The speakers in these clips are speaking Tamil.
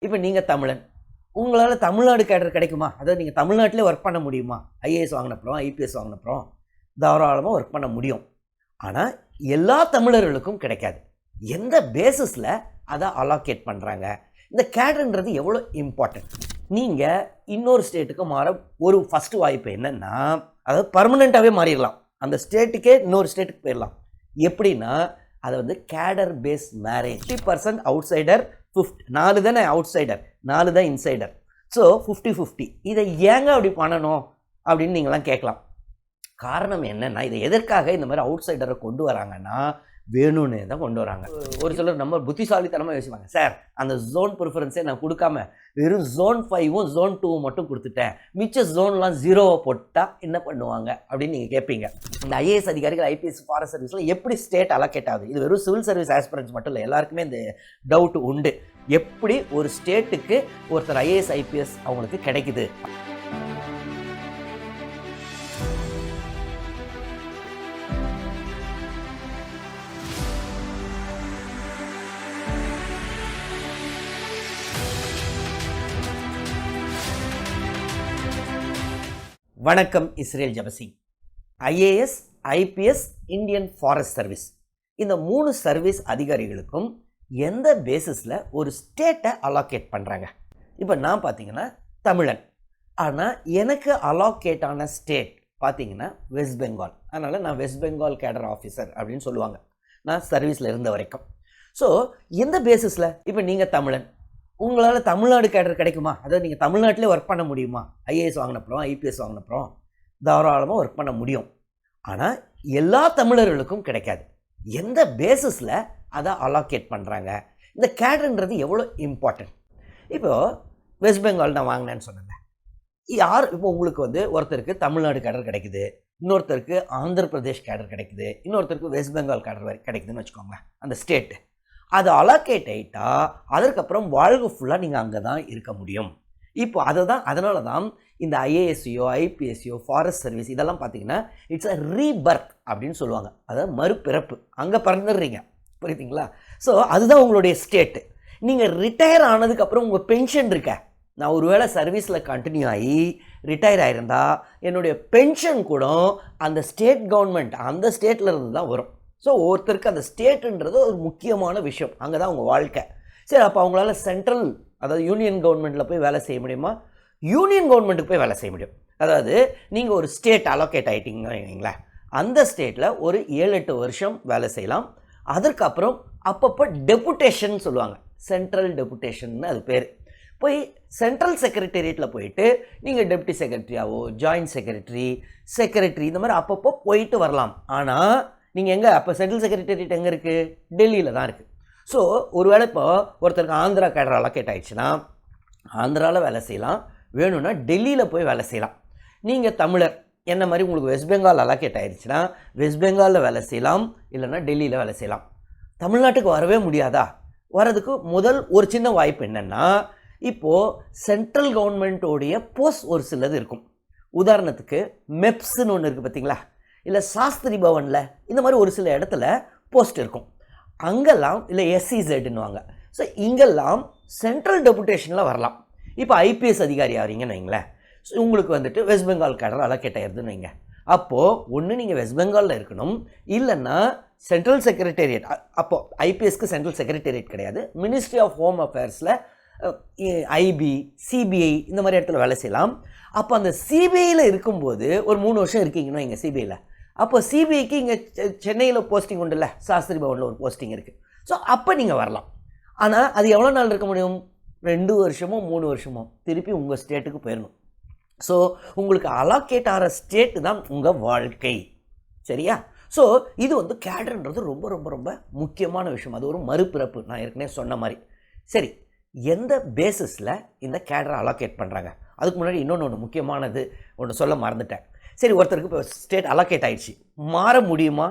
இப்போ நீங்கள் தமிழன், உங்களால் தமிழ்நாடு கேடர் கிடைக்குமா? அதாவது நீங்கள் தமிழ்நாட்டிலே ஒர்க் பண்ண முடியுமா? ஐஏஎஸ் வாங்கினப்புறம், ஐபிஎஸ் வாங்கினப்புறம் தாராளமாக ஒர்க் பண்ண முடியும். ஆனால் எல்லா தமிழர்களுக்கும் கிடைக்காது. எந்த பேசிஸில் அதை அலாக்கேட் பண்ணுறாங்க? இந்த கேடர்ன்றது எவ்வளோ இம்பார்ட்டன்ட்? நீங்கள் இன்னொரு ஸ்டேட்டுக்கு மாற ஒரு ஃபஸ்ட்டு வாய்ப்பு என்னென்னா, அதாவது பர்மனெண்ட்டாகவே மாறிடலாம். அந்த ஸ்டேட்டுக்கே இன்னொரு ஸ்டேட்டுக்கு போயிடலாம். எப்படின்னா, அதை வந்து கேடர் பேஸ் மேரேஜ். 50% அவுட் சைடர், 4 தானே அவுட் சைடர், 4 தான் இன்சைடர். ஸோ 50-50. இதை ஏங்க அப்படி பண்ணணும் அப்படின்னு நீங்களாம் கேட்கலாம். காரணம் என்னென்னா, இதை எதற்காக இந்த மாதிரி அவுட் சைடரை கொண்டு வராங்கன்னா, வேணும்னு தான் கொண்டு வராங்க. ஒரு சிலர் நம்ம புத்திசாலித்தனமாக யோசிப்பாங்க, சார் அந்த ஜோன் ப்ரிஃபரன்ஸே நான் கொடுக்காம வெறும் ஜோன் 5ம் ஜோன் 2ம் மட்டும் கொடுத்துட்டேன், மிச்ச ஜோன்லாம் 0 போட்டால் என்ன பண்ணுவாங்க அப்படின்னு நீங்கள் கேட்பீங்க. இந்த ஐஏஎஸ் அதிகாரிகள், ஐபிஎஸ், ஃபாரஸ்ட் சர்வீஸில் எப்படி ஸ்டேட் அலோகேட் ஆகுது? இது வெறும் சிவில் சர்வீஸ் ஆஸ்பிரன்ஸ் மட்டும் இல்லை, எல்லாருக்குமே இந்த டவுட் உண்டு. எப்படி ஒரு ஸ்டேட்டுக்கு ஒருத்தர் ஐஏஎஸ், ஐபிஎஸ் அவங்களுக்கு கிடைக்குது? வணக்கம், Israel Jabasingh. IAS, IPS, Indian forest service, இந்த 3 சர்வீஸ் அதிகாரிகளுக்கும் எந்த பேசிஸில் ஒரு ஸ்டேட்டை அலாக்கேட் பண்ணுறாங்க? இப்போ நான் பார்த்தீங்கன்னா தமிழன், ஆனால் எனக்கு அலாக்கேட் ஆன ஸ்டேட் பார்த்தீங்கன்னா வெஸ்ட் பெங்கால். அதனால் நான் வெஸ்ட் பெங்கால் கேடர் ஆஃபீஸர் அப்படின்னு சொல்லுவாங்க, நான் சர்வீஸில் இருந்த வரைக்கும். ஸோ எந்த பேசிஸில்? இப்போ நீங்கள் தமிழன், உங்களால் தமிழ்நாடு கேடர் கிடைக்குமா? அதாவது நீங்கள் தமிழ்நாட்டிலே ஒர்க் பண்ண முடியுமா? ஐஏஎஸ் வாங்கினப்புறம், ஐபிஎஸ் வாங்கினப்புறம் தாராளமாக ஒர்க் பண்ண முடியும். ஆனால் எல்லா தமிழர்களுக்கும் கிடைக்காது. எந்த பேசிஸில் அதை அலாக்கேட் பண்ணுறாங்க? இந்த கேடர்ன்றது எவ்வளோ இம்பார்ட்டன்ட்? இப்போது வெஸ்ட் பெங்கால் நான் வாங்கினேன்னு சொன்னேங்க. இப்போ உங்களுக்கு வந்து ஒருத்தருக்கு தமிழ்நாடு கேடர் கிடைக்குது, இன்னொருத்தருக்கு ஆந்திர பிரதேஷ் கேடர் கிடைக்குது, இன்னொருத்தருக்கு வெஸ்ட் பெங்கால் கேடர் கிடைக்குதுன்னு வச்சுக்கோங்களேன். அந்த ஸ்டேட்டு அது அலாக்கேட் ஆகிட்டா அதற்கப்புறம் வாழ்க்கை ஃபுல்லாக நீங்கள் அங்கே தான் இருக்க முடியும். இப்போ அதனால தான் இந்த ஐஏஎஸ்சியோ, ஐபிஎஸ்சியோ, ஃபாரஸ்ட் சர்வீஸ் இதெல்லாம் பார்த்தீங்கன்னா இட்ஸ் அ ரீபர்த் அப்படின்னு சொல்லுவாங்க. அதாவது மறுபிறப்பு, அங்கே பிறந்துடுறீங்க, புரியுதுங்களா? ஸோ அதுதான் உங்களுடைய ஸ்டேட்டு. நீங்கள் ரிட்டையர் ஆனதுக்கப்புறம் உங்கள் பென்ஷன் இருக்க, நான் ஒருவேளை சர்வீஸில் கண்டினியூ ஆகி ரிட்டையர் ஆகிருந்தா என்னுடைய பென்ஷன் கூட அந்த ஸ்டேட் கவர்மெண்ட் அந்த ஸ்டேட்டில் இருந்து தான் வரும். ஸோ ஒருத்தருக்கு அந்த ஸ்டேட்டுன்றது ஒரு முக்கியமான விஷயம், அங்கே தான் அவங்க வாழ்க்கை. சரி, அப்போ அவங்களால சென்ட்ரல், அதாவது யூனியன் கவர்மெண்ட்டில் போய் வேலை செய்ய முடியுமா? யூனியன் கவர்மெண்ட்டுக்கு போய் வேலை செய்ய முடியும். அதாவது நீங்கள் ஒரு ஸ்டேட் அலோகேட் ஆகிட்டீங்கன்னு வைங்களேன், அந்த ஸ்டேட்டில் ஒரு 7-8 வருஷம் வேலை செய்யலாம். அதற்கப்புறம் அப்பப்போ டெபுட்டேஷன் சொல்லுவாங்க, சென்ட்ரல் டெபுட்டேஷன் அது பேர். போய் சென்ட்ரல் செக்ரட்டேரியட்டில் போயிட்டு நீங்கள் டெப்டி செக்ரட்டரியாவோ, ஜாயின்ட் செக்ரட்டரி இந்த மாதிரி அப்பப்போ போயிட்டு வரலாம். ஆனால் நீங்கள் எங்கே, அப்போ சென்ட்ரல் செக்ரட்டேரியட் எங்கே இருக்குது? டெல்லியில் தான் இருக்குது. ஸோ ஒருவேளை இப்போ ஒருத்தருக்கு ஆந்திரா கேடர் அலோகேட் ஆகிடுச்சுன்னா ஆந்திராவில் வேலை செய்யலாம், வேணும்னா டெல்லியில் போய் வேலை செய்யலாம். நீங்கள் தமிழர் என்ன மாதிரி உங்களுக்கு வெஸ்ட் பெங்கால் அலோகேட் ஆகிடுச்சுன்னா வெஸ்ட் பெங்காலில் வேலை செய்யலாம், இல்லைனா டெல்லியில் வேலை செய்யலாம். தமிழ்நாட்டுக்கு வரவே முடியாதா? வரதுக்கு முதல் ஒரு சின்ன வாய்ப்பு என்னென்னா, இப்போது சென்ட்ரல் கவர்மெண்ட்டோடைய போஸ்ட் ஒரு சிலது இருக்கும். உதாரணத்துக்கு மெப்ஸ்ன்னு ஒன்று இருக்குது பார்த்தீங்களா, இல்லை சாஸ்திரி பவனில், இந்த மாதிரி ஒரு சில இடத்துல போஸ்ட் இருக்கும். அங்கெல்லாம் இல்லை SEZன்னுவாங்க. ஸோ இங்கெல்லாம் சென்ட்ரல் டெபுட்டேஷனில் வரலாம். இப்போ ஐபிஎஸ் அதிகாரி ஆகிறீங்கன்னு வைங்களேன், ஸோ உங்களுக்கு வந்துட்டு வெஸ்ட் பெங்கால் கேடர் அலோகேட் ஆகிடுதுன்னு வைங்க. அப்போது ஒன்று நீங்கள் வெஸ்ட் பெங்காலில் இருக்கணும், இல்லைன்னா சென்ட்ரல் செக்ரட்டேரியட். அப்போது ஐபிஎஸ்க்கு சென்ட்ரல் செக்ரட்டேரியட் கிடையாது, மினிஸ்ட்ரி ஆஃப் ஹோம் அஃபேர்ஸில் ஐபி, சிபிஐ இந்த மாதிரி இடத்துல வேலை செய்யலாம். அப்போ அந்த சிபிஐயில் இருக்கும்போது ஒரு 3 வருஷம் இருக்கீங்கன்னா இங்கே சிபிஐயில், அப்போ சிபிஐக்கு இங்கே சென்னையில் போஸ்டிங் உண்டு, இல்லை சாஸ்திரி பவனில் ஒரு போஸ்டிங் இருக்குது. ஸோ அப்போ நீங்கள் வரலாம். ஆனால் அது எவ்வளோ நாள் இருக்க முடியும்? 2 வருஷமோ 3 வருஷமோ திருப்பி உங்கள் ஸ்டேட்டுக்கு போயிடணும். ஸோ உங்களுக்கு அலாக்கேட் ஆகிற ஸ்டேட்டு தான் உங்கள் வாழ்க்கை, சரியா? ஸோ இது வந்து கேடர்ன்றது ரொம்ப ரொம்ப ரொம்ப முக்கியமான விஷயம். அது ஒரு மறுபிறப்பு, நான் ஏற்கனவே சொன்ன மாதிரி. சரி, எந்த பேசிஸில் இந்த கேடரை அலோகேட் பண்ணுறாங்க? அதுக்கு முன்னாடி இன்னொன்று முக்கியமானது ஒன்று சொல்ல மறந்துட்டேன். சரி, ஒருத்தருக்கு இப்போ ஸ்டேட் அலோகேட் ஆகிடுச்சு, மாற முடியுமா?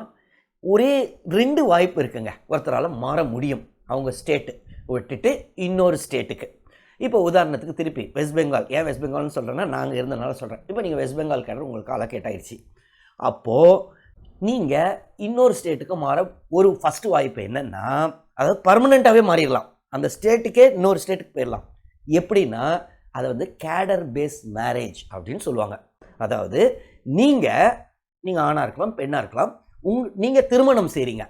ஒரே 2 வாய்ப்பு இருக்குங்க, ஒருத்தரால் மாற முடியும். அவங்க ஸ்டேட்டு விட்டுட்டு இன்னொரு ஸ்டேட்டுக்கு. இப்போ உதாரணத்துக்கு திருப்பி வெஸ்ட் பெங்கால், ஏன் வெஸ்ட் பெங்கால்னு சொல்கிறேன்னா நாங்கள் இருந்தனால சொல்கிறேன். இப்போ நீங்கள் வெஸ்ட் பெங்கால் கேடர் உங்களுக்கு அலோகேட் ஆகிடுச்சு, அப்போது நீங்கள் இன்னொரு ஸ்டேட்டுக்கு மாற ஒரு ஃபஸ்ட்டு வாய்ப்பு என்னென்னா, அதாவது பர்மனெண்ட்டாகவே மாறிடலாம், அந்த ஸ்டேட்டுக்கே இன்னொரு ஸ்டேட்டுக்கு போயிடலாம். எப்படின்னா அதை வந்து கேடர் பேஸ் மேரேஜ் அப்படின்னு சொல்லுவாங்க. அதாவது நீங்கள் ஆணாக இருக்கலாம், பெண்ணாக இருக்கலாம், நீங்கள் திருமணம் செய்கிறீங்க.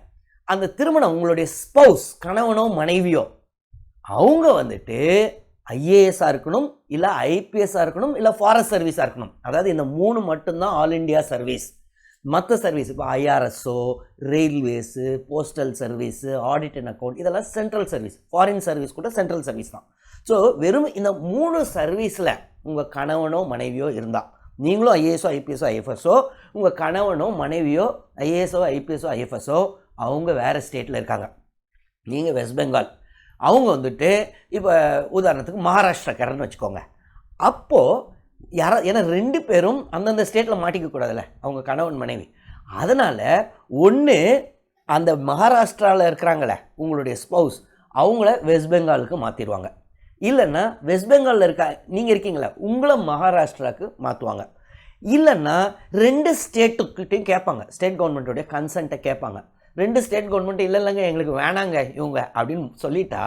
அந்த திருமணம் உங்களுடைய ஸ்பௌஸ், கணவனோ மனைவியோ, அவங்க வந்துட்டு ஐஏஎஸ்ஸாக இருக்கணும், இல்லை ஐபிஎஸ்ஸாக இருக்கணும், இல்லை ஃபாரஸ்ட் சர்வீஸாக இருக்கணும். அதாவது இந்த 3 மட்டும்தான் ஆல் இண்டியா சர்வீஸ். மற்ற சர்வீஸ் இப்போ ஐஆர்எஸ்ஓ, railways, postal service, audit and account, இதெல்லாம் சென்ட்ரல் சர்வீஸ். ஃபாரின் சர்வீஸ் கூட சென்ட்ரல் சர்வீஸ் தான். ஸோ வெறும் இந்த 3 சர்வீஸில் உங்கள் கணவனோ மனைவியோ இருந்தால், நீங்களும் ஐஏஎஸ்ஓ, ஐபிஎஸ்ஓ, ஐஎஃப்எஸ்ஓ, உங்கள் கணவனோ மனைவியோ ஐஏஎஸ்ஓ, ஐபிஎஸ்ஓ, ஐஎஃப்எஸ்ஓ, அவங்க வேறு ஸ்டேட்டில் இருக்காங்க, நீங்கள் வெஸ்ட் பெங்கால், அவங்க வந்துட்டு இப்போ உதாரணத்துக்கு மகாராஷ்டிரா கேடர்னு வச்சுக்கோங்க. அப்போது ஏன்னா 2 பேரும் அந்தந்த ஸ்டேட்டில் மாட்டிக்கக்கூடாதுல்ல, அவங்க கணவன் மனைவி. அதனால் ஒன்று அந்த மகாராஷ்டிராவில் இருக்கிறாங்களே உங்களுடைய ஸ்பௌஸ், அவங்கள வெஸ்ட் பெங்காலுக்கு மாற்றிடுவாங்க. இல்லைன்னா வெஸ்ட் பெங்காலில் நீங்கள் இருக்கீங்களா, உங்களை மகாராஷ்டிராவுக்கு மாற்றுவாங்க. இல்லைன்னா 2 ஸ்டேட்டுக்கிட்டையும் கேட்பாங்க, ஸ்டேட் கவர்மெண்ட்டோடைய கன்சென்ட்டை கேட்பாங்க. 2 ஸ்டேட் கவர்மெண்ட் இல்லைங்க எங்களுக்கு வேணாங்க இவங்க அப்படின்னு சொல்லிட்டா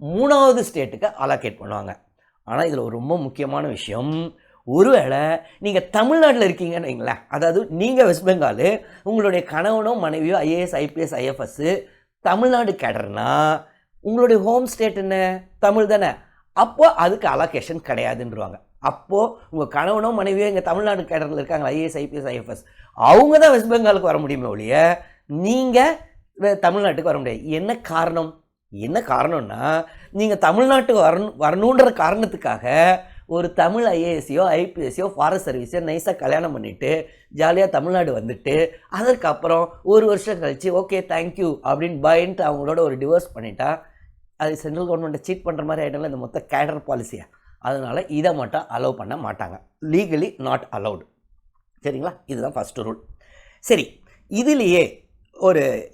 3வது ஸ்டேட்டுக்கு அலோகேட் பண்ணுவாங்க. ஆனால் இதில் ஒரு ரொம்ப முக்கியமான விஷயம், ஒருவேளை நீங்கள் தமிழ்நாட்டில் இருக்கீங்கன்னு வைங்களேன், அதாவது நீங்கள் வெஸ்ட் பெங்கால், உங்களுடைய கணவனோ மனைவியோ ஐஏஎஸ், ஐபிஎஸ், ஐஎஃப்எஸ் தமிழ்நாடு கேடர்னா உங்களுடைய ஹோம் ஸ்டேட் என்ன, தமிழ் தானே, அப்போது அதுக்கு அலோகேஷன் கிடையாதுன்றவாங்க. அப்போது உங்கள் கணவனோ மனைவியோ இங்கே தமிழ்நாடு கேடரில் இருக்காங்க, ஐஏஎஸ், ஐபிஎஸ், ஐஎஃப்எஸ், அவங்க தான் வெஸ்ட் பெங்காலுக்கு வர முடியுமே ஒழிய நீங்கள் தமிழ்நாட்டுக்கு வர முடியாது. என்ன காரணம்னா நீங்கள் தமிழ்நாட்டுக்கு வரணுன்ற காரணத்துக்காக ஒரு தமிழ் ஐஏஎஸ்ஸையோ, ஐபிஎஸ்ஸையோ, ஃபாரஸ்ட் சர்வீஸையோ நைஸாக கல்யாணம் பண்ணிவிட்டு ஜாலியாக தமிழ்நாடு வந்துட்டு அதற்கப்புறம் 1 வருஷம் கழித்து ஓகே தேங்க்யூ அப்படின்னு பயன்ட்டு அவங்களோட ஒரு டிவோர்ஸ் பண்ணிட்டா அது சென்ட்ரல் கவர்மெண்ட்டை சீட் பண்ணுற மாதிரி ஆகிட்டால இந்த மொத்த கேடர் பாலிசியாக. அதனால் இதை மட்டும் அலோவ் பண்ண மாட்டாங்க, லீகலி நாட் அலௌடு. சரிங்களா, இதுதான் ஃபஸ்ட்டு ரூல். சரி, இதுலேயே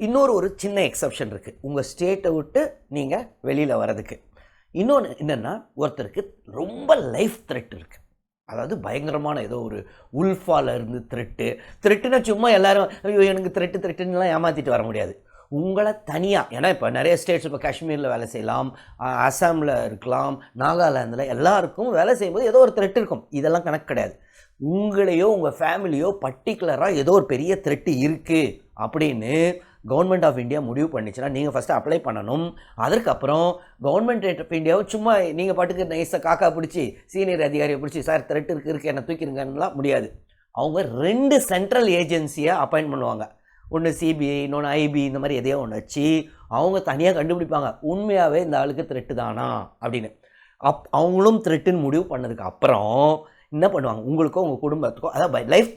இன்னொரு சின்ன எக்ஸப்ஷன் இருக்குது, உங்கள் ஸ்டேட்டை விட்டு நீங்கள் வெளியில் வர்றதுக்கு. இன்னொன்று என்னென்னா, ஒருத்தருக்கு ரொம்ப லைஃப் த்ரெட் இருக்குது, அதாவது பயங்கரமான ஏதோ ஒரு உல்ஃபால இருந்து த்ரெட்டுன்னா சும்மா எல்லாரும் ஐயோ எனக்கு த்ரெட்டுலாம் ஏமாற்றிட்டு வர முடியாது. உங்களை தனியாக, ஏன்னா இப்போ நிறைய ஸ்டேட்ஸ், இப்போ காஷ்மீரில் வேலை செய்யலாம், அசாமில் இருக்கலாம், நாகாலாந்தில், எல்லாருக்கும் வேலை செய்யும்போது ஏதோ ஒரு த்ரெட் இருக்கும். இதெல்லாம் கணக்கு கிடையாது. உங்களையோ உங்கள் ஃபேமிலியோ பர்டிகுலராக ஏதோ ஒரு பெரிய த்ரெட்டு இருக்குது அப்படின்னு கவர்மெண்ட் ஆஃப் இந்தியா முடிவு பண்ணிச்சுன்னா நீங்கள் ஃபஸ்ட்டு அப்ளை பண்ணணும். அதற்கப்புறம் கவர்மெண்ட் ஆஃப் இந்தியாவும் சும்மா நீங்கள் பாட்டுக்கு நைஸாக காக்கா பிடிச்சி சீனியர் அதிகாரியை பிடிச்சி சார் த்ரெட் இருக்குது என்ன தூக்கிடுங்கலாம் முடியாது. அவங்க 2 சென்ட்ரல் ஏஜென்சியை அப்பாயிண்ட் பண்ணுவாங்க, ஒன்று சிபிஐ, இன்னொன்று ஐபி, இந்த மாதிரி எதையோ ஒன்று வச்சு அவங்க தனியாக கண்டுபிடிப்பாங்க உண்மையாகவே இந்த ஆளுக்கு த்ரெட்டு தானா அப்படின்னு. அவங்களும் த்ரெட்டுன்னு முடிவு பண்ணதுக்கு அப்புறம் என்ன பண்ணுவாங்க, உங்களுக்கோ உங்கள் குடும்பத்துக்கோ, அதாவது லைஃப்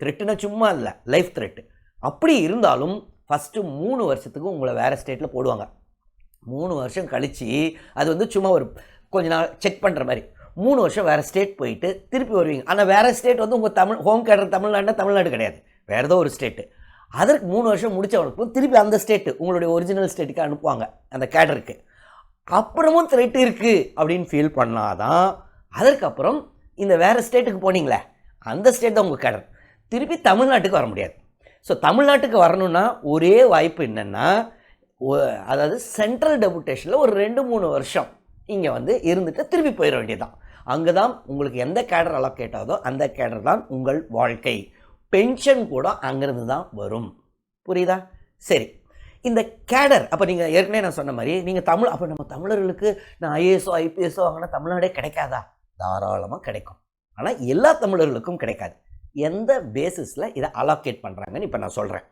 த்ரெட்டுன்னா சும்மா இல்லை, லைஃப் த்ரெட்டு. அப்படி இருந்தாலும் ஃபஸ்ட்டு 3 வருஷத்துக்கு உங்களை வேறு ஸ்டேட்டில் போடுவாங்க. 3 வருஷம் கழித்து அது வந்து சும்மா ஒரு கொஞ்ச நாள் செக் பண்ணுற மாதிரி 3 வருஷம் வேறு ஸ்டேட் போயிட்டு திருப்பி வருவீங்க. ஆனால் வேறு ஸ்டேட் வந்து உங்கள் ஹோம் கேடர் தமிழ்நாடு கிடையாது, வேறு ஏதோ ஒரு ஸ்டேட்டு. அதற்கு 3 வருஷம் முடித்தவனுக்கும் திருப்பி அந்த ஸ்டேட்டு உங்களுடைய ஒரிஜினல் ஸ்டேட்டுக்கு அனுப்புவாங்க அந்த கேடருக்கு. அப்புறமும் த்ரெட் இருக்குது அப்படின்னு ஃபீல் பண்ணாதான் அதற்கப்புறம் இந்த வேறு ஸ்டேட்டுக்கு போனீங்களே அந்த ஸ்டேட் தான் உங்கள் கேடர், திருப்பி தமிழ்நாட்டுக்கு வர முடியாது. ஸோ தமிழ்நாட்டுக்கு வரணுன்னா ஒரே வாய்ப்பு என்னென்னா, அதாவது சென்ட்ரல் டெபுட்டேஷனில் ஒரு 2-3 வருஷம் இங்கே வந்து இருந்துட்டு திருப்பி போயிட வேண்டியதுதான். அங்கே தான் உங்களுக்கு எந்த கேடர் அலோகேட் ஆகுதோ அந்த கேடர் தான் உங்கள் வாழ்க்கை. பென்ஷன் கூட அங்கேருந்து தான் வரும். புரியுதா? சரி, இந்த கேடர் அப்போ நீங்கள் ஏற்கனவே நான் சொன்ன மாதிரி நீங்கள் அப்போ நம்ம தமிழர்களுக்கு நான் ஐஏஎஸ்ஓ ஐபிஎஸ்ஓ வாங்கினா தமிழ்நாடே கிடைக்காதா? தாராளமாக கிடைக்கும். ஆனால் எல்லா தமிழர்களுக்கும் கிடைக்காது. எந்த பேசிஸில் இதை அலோகேட் பண்ணுறாங்கன்னு இப்போ நான் சொல்கிறேன்.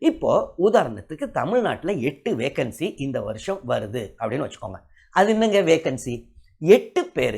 இப்போது உதாரணத்துக்கு தமிழ்நாட்டில் 8 வேக்கன்சி இந்த வருஷம் வருது அப்படின்னு வச்சுக்கோங்க. அது என்னங்க வேக்கன்சி? 8 பேர்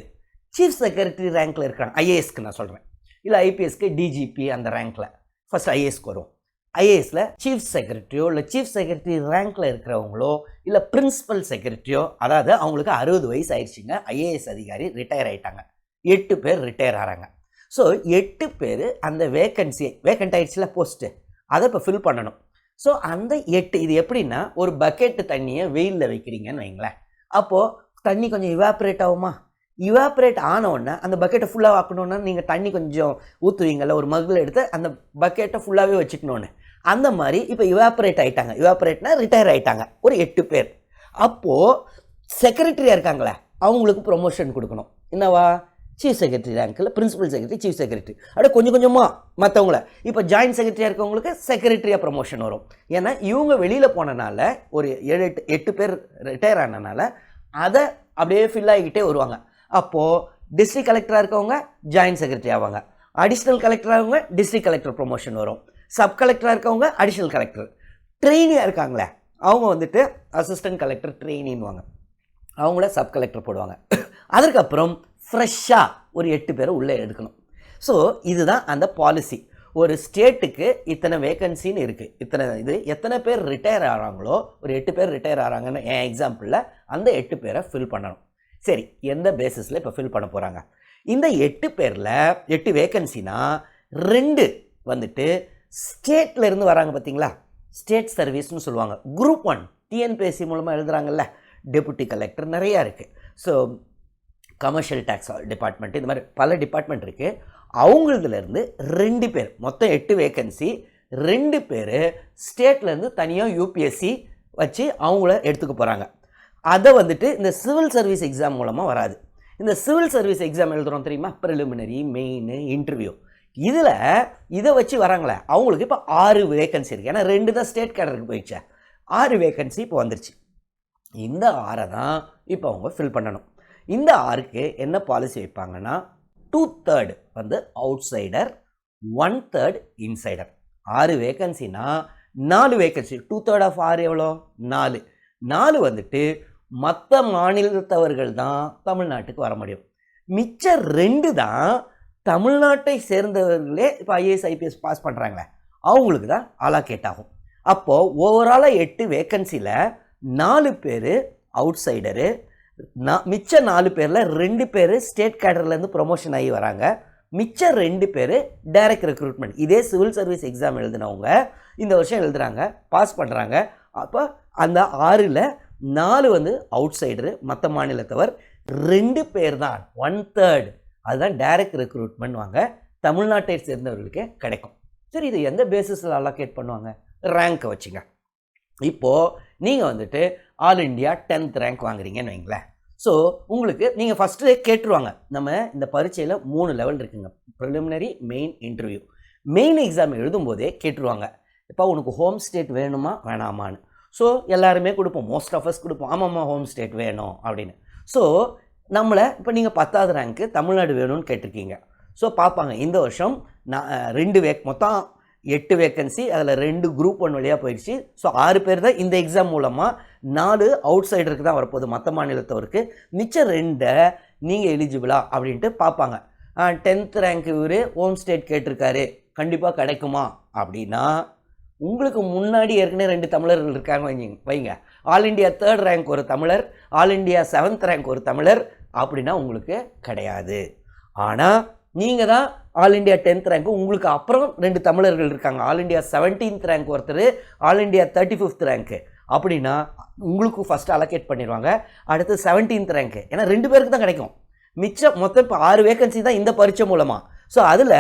சீஃப் செக்ரட்டரி ரேங்க்கில் இருக்காங்க. ஐஏஎஸ்க்கு நான் சொல்கிறேன், இல்லை ஐபிஎஸ்க்கு டிஜிபி அந்த ரேங்க்கில். ஃபஸ்ட் ஐஏஎஸ்க்கு வரும். ஐஏஎஸில் சீஃப் செக்ரட்டரியோ இல்லை சீஃப் செக்ரட்டரி ரேங்க்கில் இருக்கிறவங்களோ இல்லை பிரின்சிபல் செக்ரட்டரியோ, அதாவது அவங்களுக்கு 60 வயசு ஆயிடுச்சுங்க, ஐஏஎஸ் அதிகாரி ரிட்டையர் ஆகிட்டாங்க. 8 பேர் ரிட்டையர் ஆகிறாங்க. ஸோ 8 பேர் அந்த வேக்கண்ட் ஆயிடுச்சுல போஸ்ட்டு, அதை இப்போ ஃபில் பண்ணணும். ஸோ அந்த 8 இது எப்படின்னா, ஒரு பக்கெட்டு தண்ணியை வெயிலில் வைக்கிறீங்கன்னு வைங்களேன். அப்போது தண்ணி கொஞ்சம் இவாப்ரேட் ஆகுமா? இவாப்ரேட் ஆனவுடனே அந்த பக்கெட்டை ஃபுல்லாக ஆக்கணுன்னா நீங்கள் தண்ணி கொஞ்சம் ஊற்றுவீங்கள்ல, ஒரு மகில் எடுத்து அந்த பக்கெட்டை ஃபுல்லாகவே வச்சுக்கணுன்னு. அந்த மாதிரி இப்போ இவாப்ரேட் ஆகிட்டாங்க. இவாப்ரேட்னா ரிட்டையர் ஆகிட்டாங்க ஒரு 8 பேர். அப்போது செக்ரட்டரியாக இருக்காங்களே அவங்களுக்கு ப்ரொமோஷன் கொடுக்கணும். என்னவா? சீஃப் செக்ரட்டரி ரேங்க்கில் பிரின்சிபல் செக்ரட்டரி, சீஃப் செக்ரட்டரி, அப்படியே கொஞ்சம் கொஞ்சமாக மற்றவங்கள இப்போ ஜாயின்ட் செக்ரட்டரியாக இருக்கவங்களுக்கு செக்ரட்டரியாக ப்ரொமோஷன் வரும். ஏன்னா இவங்க வெளியில் போனனால ஒரு 7-8 பேர் ரிட்டையர் ஆனனால அதை அப்படியே ஃபில் ஆகிக்கிட்டே வருவாங்க. அப்போது டிஸ்ட்ரிக்ட் கலெக்டராக இருக்கவங்க ஜாயின்ட் செக்ரட்டரி ஆவாங்க, அடிஷ்னல் கலெக்டராக இருக்கவங்க டிஸ்ட்ரிக்ட் கலெக்டர் ப்ரொமோஷன் வரும், சப் கலெக்டராக இருக்கவங்க அடிஷ்னல் கலெக்டர், ட்ரெயினியாக இருக்காங்களே அவங்க வந்துட்டு அசிஸ்டன்ட் கலெக்டர் ட்ரெயினின்வாங்க, அவங்கள சப் கலெக்டர் போடுவாங்க. அதுக்கப்புறம் ஃப்ரெஷ்ஷாக ஒரு 8 பேரை உள்ளே எடுக்கணும். ஸோ இதுதான் அந்த பாலிசி. ஒரு ஸ்டேட்டுக்கு இத்தனை வேக்கன்சின்னு இருக்குது, எத்தனை பேர் ரிட்டையர் ஆகிறாங்களோ, ஒரு 8 பேர் ரிட்டையர் ஆகிறாங்கன்னு என் எக்ஸாம்பிளில் அந்த 8 பேரை ஃபில் பண்ணணும். சரி, எந்த பேசிஸில் இப்போ ஃபில் பண்ண போகிறாங்க? இந்த 8 பேரில் 8 வேக்கன்சினா 2 வந்துட்டு ஸ்டேட்டில் இருந்து வராங்க பார்த்தீங்களா, ஸ்டேட் சர்வீஸ்னு சொல்லுவாங்க. குரூப் 1 டிஎன்பிஎஸ்சி மூலமாக எழுதுகிறாங்கல்ல, டெபுட்டி கலெக்டர் நிறையா இருக்குது. ஸோ கமர்ஷியல் டேக்ஸ் டிபார்ட்மெண்ட், இந்த மாதிரி பல டிபார்ட்மெண்ட் இருக்குது. அவங்களதுலேருந்து 2 பேர், மொத்தம் 8 வேக்கன்சி, 2 பேர் ஸ்டேட்லேருந்து தனியாக யூபிஎஸ்சி வச்சு அவங்கள எடுத்துக்க போகிறாங்க. அதை வந்துட்டு இந்த சிவில் சர்வீஸ் எக்ஸாம் மூலமாக வராது. இந்த சிவில் சர்வீஸ் எக்ஸாம் எழுதுகிறோம் தெரியுமா, ப்ரிலிமினரி, மெயின், இன்டர்வியூ, இதில் இதை வச்சு வராங்களே அவங்களுக்கு இப்போ 6 வேக்கன்சி இருக்குது. ஏன்னா 2 தான் ஸ்டேட் கேடருக்கு போயிடுச்சு, 6 வேக்கன்சி இப்போ வந்துருச்சு. இந்த 6 தான் இப்போ அவங்க ஃபில் பண்ணணும். இந்த 6க்கு என்ன பாலிசி வைப்பாங்கன்னா 2/3 வந்து அவுட் சைடர், 1/3 இன்சைடர். 6 வேக்கன்சினா 4 வேக்கன்சி, 2/3 ஆஃப் 6 எவ்வளோ? 4 வந்துட்டு மற்ற மாநிலத்தவர்கள் தான் தமிழ்நாட்டுக்கு வர முடியும். மிச்சம் 2 தான் தமிழ்நாட்டை சேர்ந்தவர்களே இப்போ ஐஏஎஸ் ஐபிஎஸ் பாஸ் பண்ணுறாங்களே அவங்களுக்கு தான் அலாகேட் ஆகும். அப்போது ஓவராலாக 8 வேக்கன்சியில் 4 பேர் அவுட் சைடரு, மிச்ச 4 பேரில் 2 பேர் ஸ்டேட் கேடர்லேருந்து ப்ரொமோஷன் ஆகி வராங்க, மிச்சம் 2 பேர் டைரக்ட் ரெக்ரூட்மெண்ட். இதே சிவில் சர்வீஸ் எக்ஸாம் எழுதினவங்க இந்த வருஷம் எழுதுகிறாங்க, பாஸ் பண்ணுறாங்க. அப்போ அந்த 6ல் 4 வந்து அவுட் சைடரு, மற்ற மாநிலத்தவர், 2 பேர் தான் 1/3, அதுதான் டைரக்ட் ரெக்ரூட்மெண்ட் வாங்க, தமிழ்நாட்டை சேர்ந்தவர்களுக்கு கிடைக்கும். சரி, இது எந்த பேசிஸில் அலோகேட் பண்ணுவாங்க? ரேங்க்கை வச்சுங்க. இப்போது நீங்கள் வந்துட்டு ஆல் இண்டியா 10th ரேங்க் வாங்குறீங்கன்னு வைங்களேன். ஸோ உங்களுக்கு நீங்கள் ஃபஸ்ட்டு கேட்டுருவாங்க, நம்ம இந்த பரீட்சையில் 3 லெவல் இருக்குங்க, preliminary, main, interview. Main exam எழுதும்போதே கேட்டுருவாங்க, இப்போ உனக்கு ஹோம் ஸ்டேட் வேணுமா வேணாமான்னு. ஸோ எல்லாருமே கொடுப்போம், மோஸ்ட் ஆஃப் அஸ் கொடுப்போம், ஆமாம்மா ஹோம் ஸ்டேட் வேணும் அப்படின்னு. ஸோ நம்மளை இப்போ நீங்கள் 10th ரேங்க்கு தமிழ்நாடு வேணும்னு கேட்டிருக்கீங்க. ஸோ பார்ப்பாங்க, இந்த வருஷம் மொத்தம் 8 வேக்கன்சி, அதில் 2 குரூப் 1 வழியாக போயிடுச்சு. ஸோ 6 பேர் தான் இந்த எக்ஸாம் மூலமாக, 4 அவுட் சைடருக்கு தான் வரப்போகுது மற்ற மாநிலத்தவருக்கு, மிச்சம் 2 நீங்கள் எலிஜிபிளா அப்படின்ட்டு பார்ப்பாங்க. 10th ரேங்க் இவர் ஹோம் ஸ்டேட் கேட்டிருக்காரு, கண்டிப்பாக கிடைக்குமா அப்படின்னா, உங்களுக்கு முன்னாடி ஏற்கனவே 2 தமிழர்கள் இருக்காங்க வைங்க, ஆல் இண்டியா 3rd ரேங்க் ஒரு தமிழர், ஆல் இண்டியா 7th ரேங்க் ஒரு தமிழர், அப்படின்னா உங்களுக்கு கிடையாது. ஆனால் நீங்கள் தான் ஆல் இண்டியா 10th ரேங்க், உங்களுக்கு அப்புறம் 2 தமிழர்கள் இருக்காங்க, ஆல் இண்டியா 17th ரேங்க் ஒருத்தர், ஆல் இண்டியா 35th ரேங்க்கு, அப்படின்னா உங்களுக்கு ஃபஸ்ட்டு அலோகேட் பண்ணிடுவாங்க. அடுத்து 17th ரேங்க்கு, ஏன்னா 2 பேருக்கு தான் கிடைக்கும். மிச்சம் மொத்தம் இப்போ 6 வேக்கன்சி தான் இந்த பரீட்சை மூலமாக. ஸோ அதில்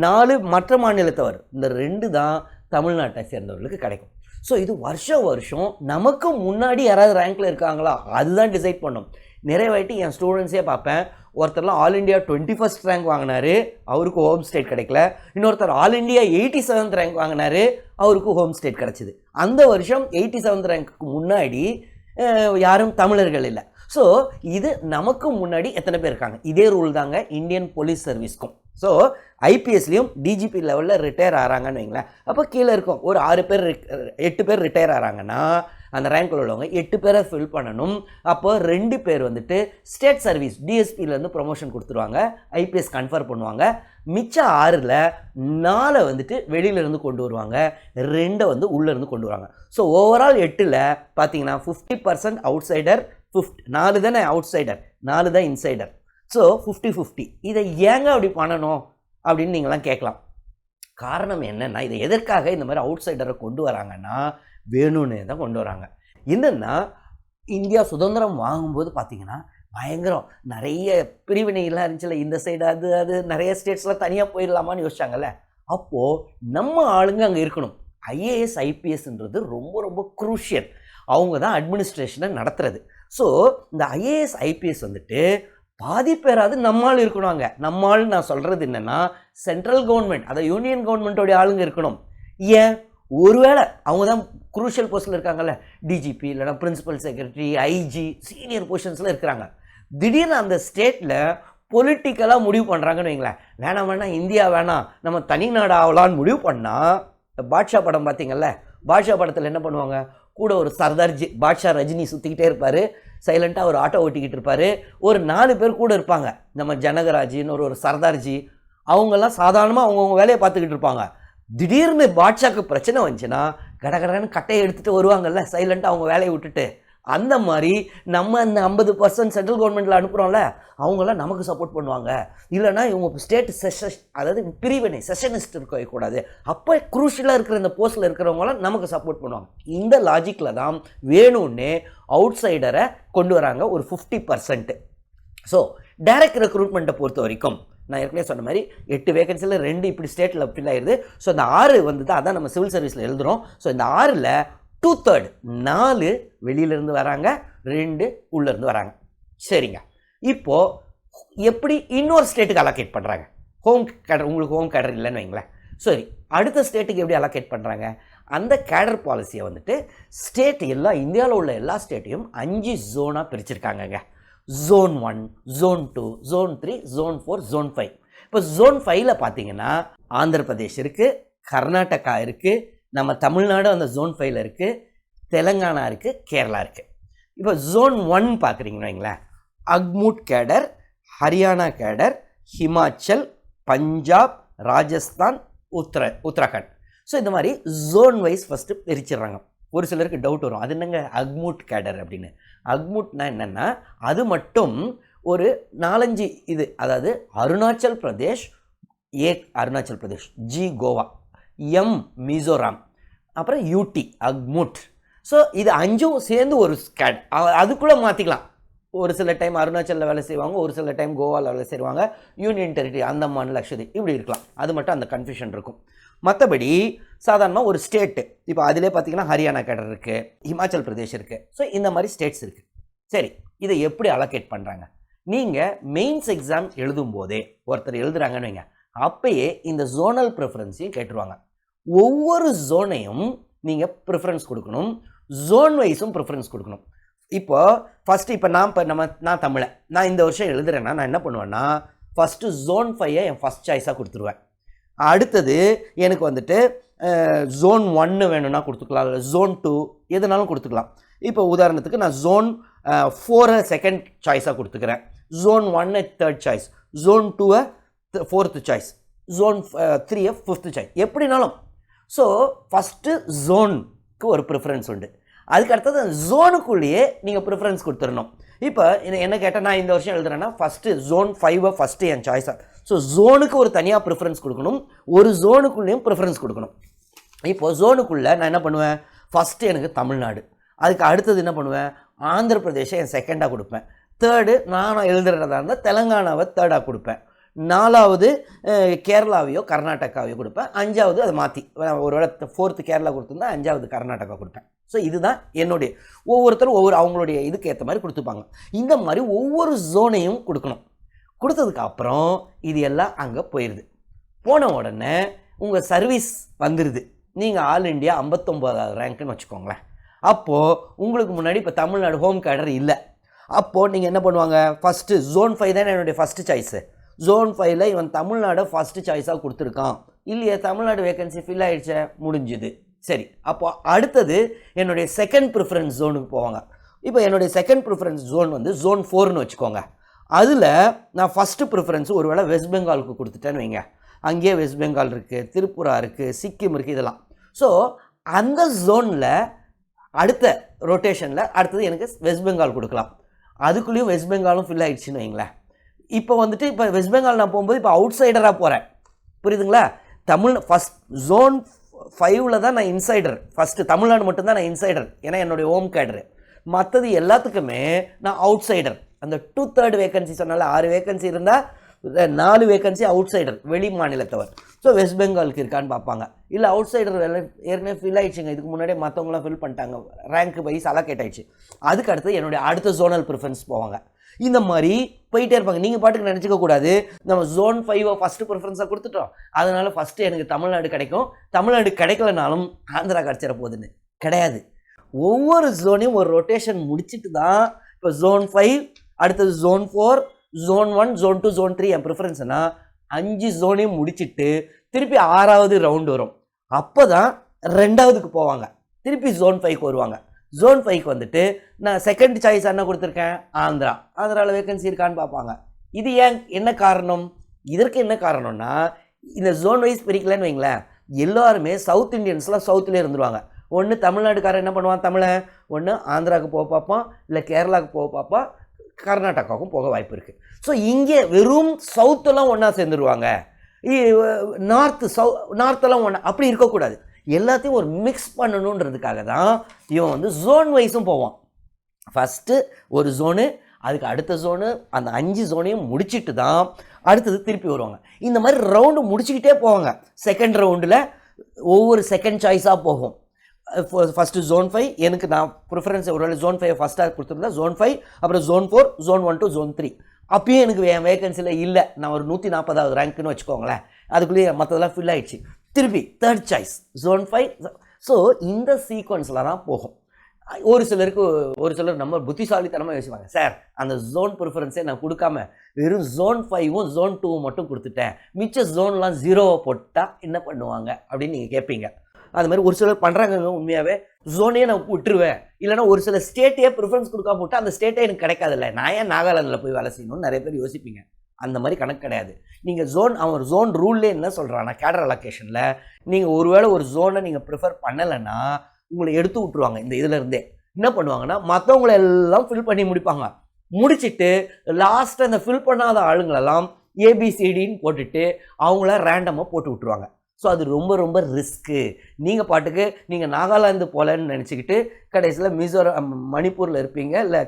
4 மற்ற மாநிலத்தவர், இந்த 2 தான் தமிழ்நாட்டை சேர்ந்தவர்களுக்கு கிடைக்கும். ஸோ இது வருஷம் நமக்கு முன்னாடி யாராவது ரேங்க்கில் இருக்காங்களா அதுதான் டிசைட் பண்ணும். நிறைய வாட்டி என் ஸ்டூடெண்ட்ஸே பார்ப்பேன், ஒருத்தர்லாம் ஆல் இண்டியா 21st ரேங்க் வாங்கினார், அவருக்கு ஹோம் ஸ்டேட் கிடைக்கல. இன்னொருத்தர் ஆல் இண்டியா 87th ரேங்க் வாங்கினார், அவருக்கு ஹோம் ஸ்டேட் கிடச்சிது. அந்த வருஷம் 87th ரேங்க்கு முன்னாடி யாரும் தமிழர்கள் இல்லை. ஸோ இது நமக்கு முன்னாடி எத்தனை பேர் இருக்காங்க, இதே ரூல் தாங்க இந்தியன் போலீஸ் சர்வீஸ்க்கும். ஸோ ஐபிஎஸ்லேயும் டிஜிபி லெவலில் ரிட்டையர் ஆகிறாங்கன்னு வைங்களேன், அப்போ கீழே இருக்கும் ஒரு 8 பேர் ரிட்டையர் ஆகிறாங்கன்னா அந்த ரேங்க்கில் உள்ளவங்க 8 பேரை ஃபில் பண்ணணும். அப்போ 2 பேர் வந்துட்டு ஸ்டேட் சர்வீஸ் டிஎஸ்பியிலேருந்து ப்ரொமோஷன் கொடுத்துருவாங்க, ஐபிஎஸ் கன்ஃபர் பண்ணுவாங்க. மிச்சம் 6ல் 4 வந்துட்டு வெளியிலேருந்து கொண்டு வருவாங்க, 2 வந்து உள்ளேருந்து கொண்டு வருவாங்க. ஸோ ஓவரால் 8ல் பார்த்தீங்கன்னா 50% அவுட் சைடர், 4 தானே அவுட் சைடர், 4 தான் இன்சைடர். ஸோ 50-50. இதை ஏங்க அப்படி பண்ணணும் அப்படின்னு நீங்களாம் கேட்கலாம். காரணம் என்னென்னா, இதை எதற்காக இந்த மாதிரி அவுட் சைடரை கொண்டு வராங்கன்னா வேணும்னு தான் கொண்டு வராங்க. என்னென்னா, இந்தியா சுதந்திரம் வாங்கும்போது பார்த்தீங்கன்னா பயங்கரம் நிறைய பிரிவினைகள்லாம் இருந்துச்சுல்ல, இந்த சைடு அது நிறைய ஸ்டேட்ஸ்லாம் தனியாக போயிடலாமான்னு யோசிச்சாங்கல்ல. அப்போது நம்ம ஆளுங்க அங்கே இருக்கணும். ஐஏஎஸ் ஐபிஎஸ்ன்றது ரொம்ப ரொம்ப குரூஷியல். அவங்க தான் அட்மினிஸ்ட்ரேஷனை நடத்துறது. ஸோ இந்த ஐஏஎஸ் ஐபிஎஸ் வந்துட்டு பாதி பேராது நம்மால் இருக்கணுங்க. நம்மால் நான் சொல்கிறது என்னென்னா சென்ட்ரல் கவர்மெண்ட், அதாவது யூனியன் கவர்மெண்ட்டோடைய ஆளுங்க இருக்கணும். ஏன்? ஒருவேளை அவங்க தான் குரூஷியல் போஸ்ட்டில் இருக்காங்கல்ல, டிஜிபி இல்லைனா பிரின்சிபல் செக்ரட்டரி, ஐஜி, சீனியர் பொசிஷன்ஸில் இருக்கிறாங்க. திடீர்னு அந்த ஸ்டேட்டில் பொலிட்டிக்கலாக முடிவு பண்ணுறாங்கன்னு வைங்களேன், வேணாம் இந்தியா வேணாம், நம்ம தனி நாடு ஆகலான்னு முடிவு பண்ணால், பாட்ஷா படம் பார்த்தீங்கல்ல, பாட்ஷா படத்தில் என்ன பண்ணுவாங்க, கூட ஒரு சர்தார்ஜி பாட்ஷா ரஜினி சுற்றிக்கிட்டே இருப்பார், சைலண்ட்டாக ஒரு ஆட்டோ ஓட்டிக்கிட்டு இருப்பார், ஒரு 4 பேர் கூட இருப்பாங்க, நம்ம ஜனகராஜின்னு ஒரு சர்தார்ஜி, அவங்கெல்லாம் சாதாரணமாக அவங்கவுங்க வேலையை பார்த்துக்கிட்டு இருப்பாங்க. திடீர்னு பாட்ஷாக்கு பிரச்சனை வந்துச்சுன்னா கடகடன்னு கட்டையை எடுத்துகிட்டு வருவாங்கல்ல, சைலண்ட்டாக அவங்க வேலையை விட்டுட்டு. அந்த மாதிரி நம்ம அந்த 50% சென்ட்ரல் கவர்மெண்ட்டில் அனுப்புகிறோம்ல, அவங்களாம் நமக்கு சப்போர்ட் பண்ணுவாங்க. இல்லைனா இவங்க ஸ்டேட் அதாவது பிரிவினை செஷனிஸ்ட் இருக்கக்கூடாது, அப்போ குரூஷியலாக இருக்கிற இந்த போஸ்ட்டில் இருக்கிறவங்களாம் நமக்கு சப்போர்ட் பண்ணுவாங்க. இந்த லாஜிக்கில் தான் வேணும்னே அவுட் சைடரை கொண்டு வராங்க ஒரு 50%. ஸோ டைரக்ட் ரெக்ரூட்மெண்ட்டை பொறுத்த வரைக்கும் நான் ஏற்கனவே சொன்ன மாதிரி 8 வேகன்சியில் 2 இப்படி ஸ்டேட்டில் ஃபில் ஆயிடுது. ஸோ இந்த 6 வந்து தான் அதான் நம்ம சிவில் சர்வீஸில் எழுதுகிறோம். ஸோ இந்த 6ல் 2/3 4 வெளியிலேருந்து வராங்க, 2 உள்ளேருந்து வராங்க. சரிங்க, இப்போது எப்படி இன்னொரு ஸ்டேட்டுக்கு அலோகேட் பண்ணுறாங்க? ஹோம் கேடர், உங்களுக்கு ஹோம் கேடர் இல்லைன்னு வைங்களேன். சரி, அடுத்த ஸ்டேட்டுக்கு எப்படி அலோகேட் பண்ணுறாங்க? அந்த கேடர் பாலிசியை வந்துட்டு ஸ்டேட் இந்தியாவில் உள்ள எல்லா ஸ்டேட்டையும் 5 ஜோனாக பிரிச்சிருக்காங்கங்க. Zone 1, zone 2, zone 3, zone 4, zone 5. இப்போ ஜோன் 5ல் பார்த்தீங்கன்னா ஆந்திர பிரதேஷ் இருக்குது, கர்நாடகா இருக்குது, நம்ம தமிழ்நாடு அந்த ஜோன் 5ல் இருக்குது, தெலுங்கானா இருக்குது, கேரளா இருக்குது. இப்போ ஜோன் 1 பார்க்குறீங்கன்னு வைங்களேன், அக்மூட் கேடர், ஹரியானா கேடர், ஹிமாச்சல், பஞ்சாப், ராஜஸ்தான், உத்தராகண்ட். ஸோ இந்த மாதிரி ஜோன் வைஸ் ஃபஸ்ட்டு பிரிச்சிடுறாங்க. ஒரு சிலருக்கு டவுட் வரும், அது என்னங்க அக்மூட் கேடர் அப்படின்னு. அக்மூட்னா என்னென்னா அது மட்டும் ஒரு 4-5 இது, அதாவது அருணாச்சல் பிரதேஷ், அருணாச்சல் பிரதேஷ், ஜி கோவா, எம் மிசோராம், அப்புறம் யூடி அக்மூட். ஸோ இது 5ம் சேர்ந்து ஒரு ஸ்கேட், அதுக்குள்ளே மாற்றிக்கலாம். ஒரு சில டைம் அருணாச்சலில் வேலை செய்வாங்க, ஒரு சில டைம் கோவாவில் வேலை செய்வாங்க, யூனியன் டெரிட்டரி அந்தமான், லக்ஷதீப் இப்படி இருக்கலாம். அது மட்டும் அந்த கன்ஃபியூஷன் இருக்கும். மற்றபடி சாதாரணமாக ஒரு ஸ்டேட்டு, இப்போ அதிலே பார்த்தீங்கன்னா ஹரியானா கேடர் இருக்குது, ஹிமாச்சல் பிரதேஷ் இருக்குது. ஸோ இந்த மாதிரி ஸ்டேட்ஸ் இருக்குது. சரி, இதை எப்படி அலோகேட் பண்ணுறாங்க? நீங்கள் மெயின்ஸ் எக்ஸாம் எழுதும் போதே ஒருத்தர் எழுதுகிறாங்கன்னு வைங்க, அப்பயே இந்த ஜோனல் ப்ரிஃபரன்ஸையும் கேட்டுருவாங்க. ஒவ்வொரு ஜோனையும் நீங்கள் ப்ரிஃபரன்ஸ் கொடுக்கணும், ஜோன் வைஸும் ப்ரிஃபரன்ஸ் கொடுக்கணும். இப்போ ஃபஸ்ட்டு இப்போ நான் தமிழை நான் இந்த வருஷம் எழுதுறேன்னா நான் என்ன பண்ணுவேன்னா, ஃபஸ்ட்டு ஜோன் 5 என் ஃபஸ்ட் சாய்ஸாக கொடுத்துருவேன். அடுத்தது எனக்கு வந்துட்டு ஜோன் 1 வேணும்னா கொடுத்துக்கலாம், இல்லை ஜோன் 2 எதுனாலும் கொடுத்துக்கலாம். இப்போ உதாரணத்துக்கு நான் ஜோன் 4 செகண்ட் சாய்ஸாக கொடுத்துக்கிறேன், zone 1 third choice, zone 2 4th choice, zone 3 5th choice, எப்படினாலும். ஸோ ஃபஸ்ட்டு ஜோனுக்கு ஒரு ப்ரிஃபரன்ஸ் உண்டு, அதுக்கு அடுத்தது ஜோனுக்குள்ளேயே நீங்கள் ப்ரிஃபரன்ஸ் கொடுத்துடணும். இப்போ என்ன கேட்டால், நான் இந்த வருஷம் எழுதுறேன்னா ஃபஸ்ட்டு ஜோன் 5 ஃபஸ்ட்டு என் சாய்ஸாக. ஸோ ஜோனுக்கு ஒரு தனியாக ப்ரிஃபரன்ஸ் கொடுக்கணும், ஒரு ஜோனுக்குள்ளேயும் ப்ரிஃபரன்ஸ் கொடுக்கணும். இப்போது ஜோனுக்குள்ளே நான் என்ன பண்ணுவேன், ஃபஸ்ட்டு எனக்கு தமிழ்நாடு, அதுக்கு அடுத்தது என்ன பண்ணுவேன், ஆந்திர பிரதேசை என் செகண்டாக கொடுப்பேன், தேர்டு நான் எழுதுறதா இருந்தால் தெலுங்கானாவை தேர்டாக கொடுப்பேன், 4வது கேரளாவையோ கர்நாடகாவையோ கொடுப்பேன், 5வது அதை மாற்றி ஒருவேளை 4th கேரளா கொடுத்துருந்தா 5வது கர்நாடகா கொடுப்பேன். ஸோ இதுதான் என்னுடைய, ஒவ்வொருத்தரும் அவங்களுடைய இதுக்கு ஏற்ற மாதிரி கொடுத்துப்பாங்க. இந்த மாதிரி ஒவ்வொரு ஜோனையும் கொடுக்கணும். கொடுத்ததுக்கு அப்புறம் இது எல்லாம் அங்கே போயிடுது. போன உடனே உங்கள் சர்வீஸ் வந்துடுது, நீங்கள் ஆல் இண்டியா 59வது ரேங்க்குன்னு வச்சுக்கோங்களேன். அப்போது உங்களுக்கு முன்னாடி இப்போ தமிழ்நாடு ஹோம் கேடர் இல்லை. அப்போது நீங்கள் என்ன பண்ணுவாங்க, ஃபஸ்ட்டு ஜோன் 5 தான் என்னுடைய ஃபஸ்ட்டு சாய்ஸு. ஜோன் 5ல் இவன் தமிழ்நாடு ஃபஸ்ட்டு சாய்ஸாக கொடுத்துருக்கான், இல்லையே தமிழ்நாடு வேகன்சி ஃபில் ஆகிடுச்சே, முடிஞ்சுது. சரி, அப்போ அடுத்தது என்னுடைய செகண்ட் ப்ரிஃபரன்ஸ் ஜோனுக்கு போவாங்க. இப்போ என்னுடைய செகண்ட் ப்ரிஃபரன்ஸ் ஜோன் வந்து ஜோன் 4ன்னு வச்சுக்கோங்க. அதில் நான் ஃபஸ்ட்டு ப்ரிஃபரன்ஸு ஒரு வேளை வெஸ்ட் பெங்காலுக்கு கொடுத்துட்டேன்னு வைங்க, அங்கேயே வெஸ்ட் பெங்கால் இருக்குது, திரிபுரா இருக்குது, சிக்கிம் இருக்குது, இதெல்லாம். ஸோ அந்த ஜோனில் அடுத்த ரொட்டேஷனில் அடுத்தது எனக்கு வெஸ்ட் பெங்கால் கொடுக்கலாம், அதுக்குள்ளேயும் வெஸ்ட் பெங்காலும் ஃபில் ஆகிடுச்சின்னு வைங்களேன். இப்போ வந்துட்டு இப்போ வெஸ்ட் பெங்கால் நான் போகும்போது இப்போ அவுட் சைடராக போகிறேன், புரியுதுங்களா? ஃபஸ்ட் ஜோன் 5ல் தான் நான் இன்சைடர், ஃபஸ்ட்டு தமிழ்நாடு மட்டும்தான் நான் இன்சைடர், ஏன்னா என்னுடைய ஹோம் கேடரு. மற்றது எல்லாத்துக்குமே நான் அவுட் சைடர். அந்த 2/3 வேகன்சி சொன்னால 6 வேகன்சி இருந்தால் 4 வேகன்சி அவுட் சைடர், வெளி மாநிலத்தவர். ஸோ வெஸ்ட் பெங்காலுக்கு இருக்கான்னு பார்ப்பாங்க. இல்லை அவுட் சைடர் ஏற்கனவே ஃபில் ஆகிடுச்சுங்க, இதுக்கு முன்னாடியே மற்றவங்களாம் ஃபில் பண்ணிட்டாங்க, ரேங்க் வைஸ் அலோகேட் ஆகிடுச்சு, அதுக்கு அடுத்து என்னுடைய அடுத்த ஜோனல் ப்ரிஃபரன்ஸ் போவாங்க. இந்த மாதிரி போயிட்டே இருப்பாங்க. நீங்கள் பாட்டுக்கு நினச்சிக்க கூடாது நம்ம ஜோன் 5 ஃபஸ்ட்டு ப்ரிஃபரன்ஸாக கொடுத்துட்டோம், அதனால் ஃபஸ்ட்டு எனக்கு தமிழ்நாடு கிடைக்கும், தமிழ்நாடு கிடைக்கலனாலும் ஆந்திரா கிடச்சிட போகுதுன்னு கிடையாது. ஒவ்வொரு ஜோனையும் ஒரு ரொட்டேஷன் முடிச்சுட்டு தான் இப்போ ஜோன் 5 அடுத்தது ஜோன் 4 ஜோன் 1 ஜோன் 2 ஜோன் 3 என் ப்ரிஃபரன்ஸ்னா 5 ஜோனையும் முடிச்சுட்டு திருப்பி 6வது ரவுண்டு வரும். அப்போ தான் 2வதுக்கு போவாங்க, திருப்பி ஜோன் 5க்கு வருவாங்க. ஜோன் 5க்கு வந்துட்டு நான் செகண்ட் சாய்ஸ் என்ன கொடுத்துருக்கேன், ஆந்திராவில் வேகன்சி இருக்கான்னு பார்ப்பாங்க. இது என்ன காரணம், இதற்கு என்ன காரணம்னா இந்த ஜோன் வைஸ் பிரிக்கலன்னு வைங்களேன், எல்லாருமே சவுத் இண்டியன்ஸ்லாம் சவுத்துலேயே இருந்துருவாங்க. ஒன்று தமிழ்நாடுக்காரன் என்ன பண்ணுவான், தமிழன் ஒன்று ஆந்திராவுக்கு போக பார்ப்பான், இல்லை கேரளாவுக்கு போக பார்ப்பான், கர்நாடகாவுக்கும் போக வாய்ப்பு இருக்குது. ஸோ இங்கே வெறும் சவுத்தெல்லாம் ஒன்றா சேர்ந்துருவாங்க, நார்த்தெல்லாம் ஒன்றா அப்படி இருக்கக்கூடாது. எல்லாத்தையும் ஒரு மிக்ஸ் பண்ணணுன்றதுக்காக தான் இவன் வந்து ஜோன் வைஸும் போவான். ஃபஸ்ட்டு ஒரு ஜோனு, அதுக்கு அடுத்த ஜோனு, அந்த 5 ஜோனையும் முடிச்சுட்டு தான் அடுத்தது திருப்பி வருவாங்க. இந்த மாதிரி ரவுண்டு முடிச்சுக்கிட்டே போவாங்க. செகண்ட் ரவுண்டில் ஒவ்வொரு செகண்ட் சாய்ஸாக போகும். ஃபஸ்ட்டு ஜோன் 5 எனக்கு நான் ப்ரிஃபரன்ஸ் ஒரு வேளை ஜோன் 5 ஃபஸ்ட்டாக கொடுத்துருந்தேன், ஜோன் 5 அப்புறம் ஜோன் 4 ஜோன் 1 to ஜோன் 3. அப்பயும் எனக்கு என் வேகன்சியில் இல்லை, நான் ஒரு 140வது ரேங்க்குன்னு வச்சுக்கோங்களேன், அதுக்குள்ளேயே மற்றதெல்லாம் ஃபில் ஆகிடுச்சு. திருப்பி தேர்ட் சாய்ஸ் ஜோன் 5. ஸோ இந்த சீக்வன்ஸில் தான் போகும். ஒரு சிலர் நம்ம புத்திசாலித்தனமாக யோசிப்பாங்க, சார் அந்த ஜோன் ப்ரிஃபரன்ஸே நான் கொடுக்காம வெறும் ஜோன் 5ம் ஜோன் 2ம் மட்டும் கொடுத்துட்டேன், மிச்ச ஜோன்லாம் 0 போட்டால் என்ன பண்ணுவாங்க அப்படின்னு நீங்கள் கேட்பீங்க. அது மாதிரி ஒரு சிலர் பண்ணுறாங்க, உண்மையாகவே ஜோனையே நான் விட்டுருவேன், இல்லைனா ஒரு சில ஸ்டேட்டையே ப்ரிஃபரன்ஸ் கொடுக்காம போட்டால் அந்த ஸ்டேட்டே எனக்கு கிடைக்காதில்ல, நான் ஏன் நாகாலாந்தில் போய் வேலை செய்யணும்னு நிறைய பேர் யோசிப்பீங்க. அந்த மாதிரி கணக்கு கிடையாது. நீங்கள் அவன் ஜோன் ரூல்லே என்ன சொல்கிறான்னா, கேடர் அலோகேஷனில் நீங்கள் ஒருவேளை ஒரு ஜோனை நீங்கள் ப்ரிஃபர் பண்ணலைன்னா உங்களை எடுத்து விட்ருவாங்க. இந்த இதில் இருந்தே என்ன பண்ணுவாங்கன்னா மற்றவங்களை எல்லாம் ஃபில் பண்ணி முடிப்பாங்க. முடிச்சுட்டு லாஸ்ட்டாக இந்த ஃபில் பண்ணாத ஆளுங்களெல்லாம் ஏபிசிடின்னு போட்டுட்டு அவங்கள ரேண்டமாக போட்டு விட்ருவாங்க. ஸோ அது ரொம்ப ரொம்ப ரிஸ்க்கு. நீங்கள் பாட்டுக்கு நீங்கள் நாகாலாந்து போகலன்னு நினச்சிக்கிட்டு கடைசியில் மிசோரம் மணிப்பூரில் இருப்பீங்க, இல்லை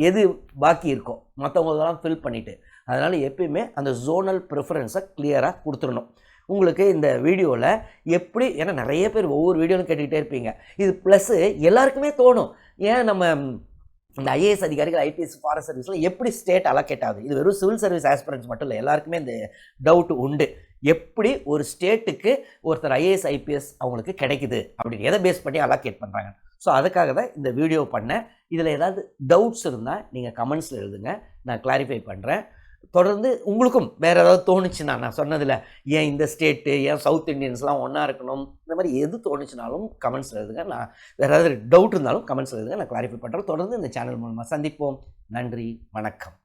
எது பாக்கி இருக்கோ மற்றவங்களெல்லாம் ஃபில் பண்ணிவிட்டு. அதனால் எப்பயுமே அந்த ஜோனல் ப்ரிஃபரன்ஸை கிளியராக கொடுத்துடணும். உங்களுக்கு இந்த வீடியோவில் எப்படி, ஏன்னா நிறைய பேர் ஒவ்வொரு வீடியோன்னு கேட்டுக்கிட்டே இருப்பீங்க, இது ப்ளஸ்ஸு எல்லாருக்குமே தோணும், ஏன் நம்ம இந்த ஐஏஎஸ் அதிகாரிகள் ஐபிஎஸ் ஃபாரஸ்ட் சர்வீஸில் எப்படி ஸ்டேட் அலோகேட் ஆகுது, இது வெறும் சிவில் சர்வீஸ் ஆஸ்பிரன்ஸ் மட்டும் இல்லை, எல்லாருக்குமே இந்த டவுட் உண்டு. எப்படி ஒரு ஸ்டேட்டுக்கு ஒருத்தர் ஐஏஎஸ் ஐபிஎஸ் அவங்களுக்கு கிடைக்குது அப்படின்னு எதை பேஸ் பண்ணி அலோகேட் பண்ணுறாங்க. ஸோ அதுக்காக தான் இந்த வீடியோ பண்ணேன். இதில் ஏதாவது டவுட்ஸ் இருந்தால் நீங்கள் கமெண்ட்ஸில் எழுதுங்க, நான் கிளாரிஃபை பண்ணுறேன். தொடர்ந்து உங்களுக்கும் வேறு ஏதாவது தோணுச்சுன்னா, நான் சொன்னதில் ஏன் இந்த ஸ்டேட்டு, ஏன் சவுத் இண்டியன்ஸ்லாம் ஒன்றா இருக்கணும், இந்த மாதிரி எது தோணுச்சுனாலும் கமெண்ட்ஸில் எழுதுங்க. நான் வேறு ஏதாவது டவுட் இருந்தாலும் கமெண்ட்ஸில் எழுதுங்க, நான் கிளாரிஃபை பண்ணுறேன். தொடர்ந்து இந்த சேனல் மூலமாக சந்திப்போம். நன்றி, வணக்கம்.